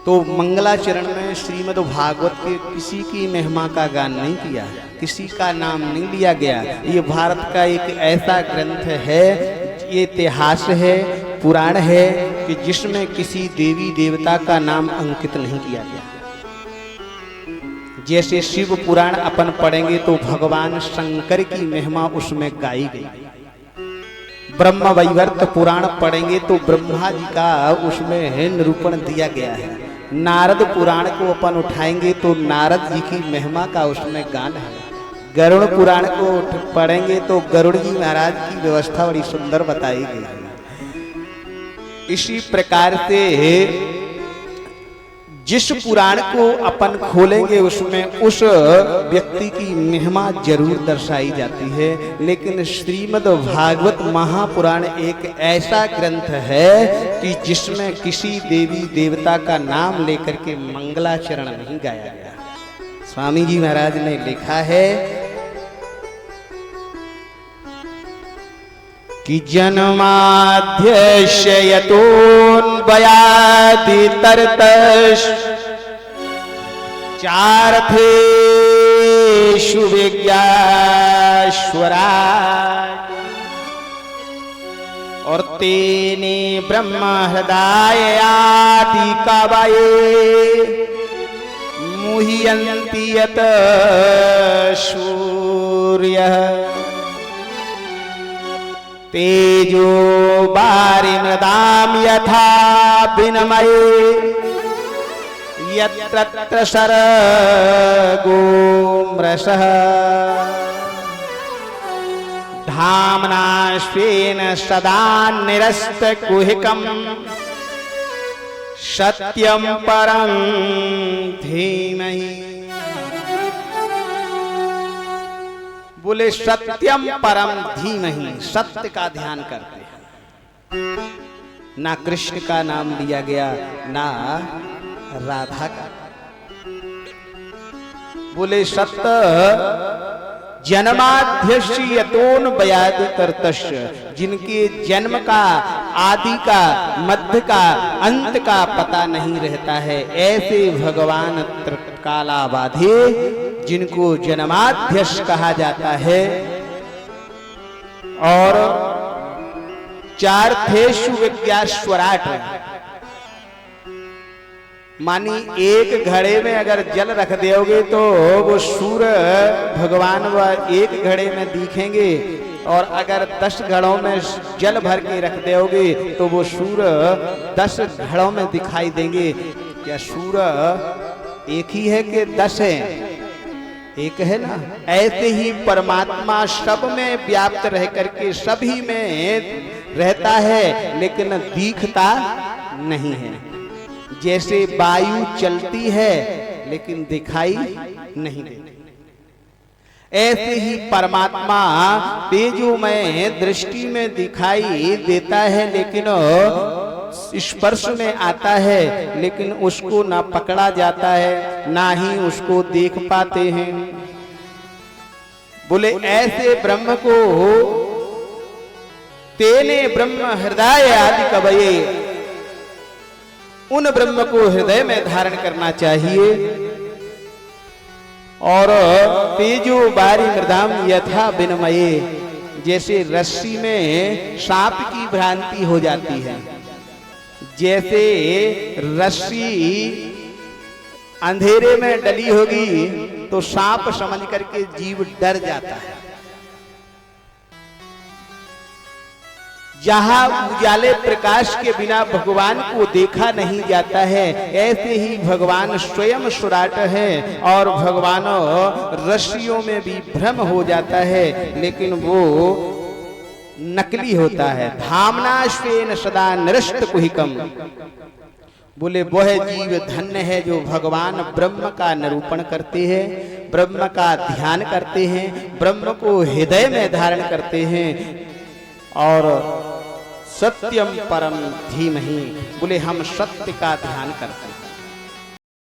तो मंगलाचरण में श्रीमद् भागवत के किसी की महिमा का गान नहीं किया, किसी का नाम नहीं लिया गया। ये भारत का एक ऐसा ग्रंथ है, ये इतिहास है, पुराण है कि जिसमें किसी देवी देवता का नाम अंकित नहीं किया गया। जैसे शिव पुराण अपन पढ़ेंगे तो भगवान शंकर की महिमा उसमें गाई गई। ब्रह्म वैवर्त पुराण पढ़ेंगे तो ब्रह्मा जी का उसमें निरूपण दिया गया है। नारद पुराण को अपन उठाएंगे तो नारद जी की महिमा का उसमें गान है। गरुड़ पुराण को पढ़ेंगे तो गरुड़ जी महाराज की व्यवस्था बड़ी सुंदर बताई गई है। इसी प्रकार से जिस पुराण को अपन खोलेंगे उसमें उस व्यक्ति की महिमा जरूर दर्शाई जाती है। लेकिन श्रीमद् भागवत महापुराण एक ऐसा ग्रंथ है कि जिसमें किसी देवी देवता का नाम लेकर के मंगलाचरण नहीं गाया गया। स्वामी जी महाराज ने लिखा है कि जन्माद्यस्य यतोऽन्वयादि तरतश्च चार्थेषु विज्ञाश्वराट् और तेने ब्रह्म हृदयादि कवये मुह्यन्ति यत सूर्यः तेजो वारिमृदां यथा विनिमये यत्र सर्गो मृषः धाम्ना स्वेन सदा निरस्तकुहकं सत्यं परं धीमहि। बोले सत्यम परम धीमहि, सत्य का ध्यान करते हैं। ना कृष्ण का नाम लिया गया, ना राधा का। बोले सत्य जन्माद्यस्य यतोऽन्वयादि तरतश्च, जिनके जन्म का, आदि का, मध्य का, अंत का पता नहीं रहता है, ऐसे भगवान त्रिकालाबाधे जिनको जन्माध्यक्ष कहा जाता है। और चार्थेषु विज्ञाश्वराट, मानी एक घड़े में अगर जल रख दोगे तो वो सूर्य भगवान व एक घड़े में दिखेंगे, और अगर 10 घड़ों में जल भर के रख दोगे तो वो सूर्य 10 घड़ों में दिखाई देंगे। क्या सूर्य एक ही है कि 10 है? एक है ना। ऐसे ही परमात्मा सब में व्याप्त रह करके सभी में रहता है, लेकिन दिखता नहीं है। जैसे वायु चलती है लेकिन दिखाई नहीं देती, ऐसे ही परमात्मा तेजोमय दृष्टि में दिखाई देता है, लेकिन स्पर्श में आता है, लेकिन उसको ना पकड़ा जाता है, ना ही उसको देख पाते हैं। बोले ऐसे ब्रह्म को तेने ब्रह्म हृदय आदि कवये, उन ब्रह्म को हृदय में धारण करना चाहिए। और तेजो वारी मृदाम यथा विनिमये, जैसे रस्सी में सांप की भ्रांति हो जाती है, जैसे रस्सी अंधेरे में डली होगी तो सांप समझ करके जीव डर जाता है। जहां उजाले प्रकाश के बिना भगवान को देखा नहीं जाता है, ऐसे ही भगवान स्वयं सुराट है और भगवान रस्सियों में भी भ्रम हो जाता है, लेकिन वो नकली होता है। धामना स्वेन सदा निरस्त कुहिकम, बोले वह जीव धन्य है जो भगवान ब्रह्म का निरूपण करते हैं, ब्रह्म का ध्यान करते हैं, ब्रह्म को हृदय में धारण करते हैं। और सत्यम परम धीमहि, बोले हम सत्य का ध्यान करते हैं।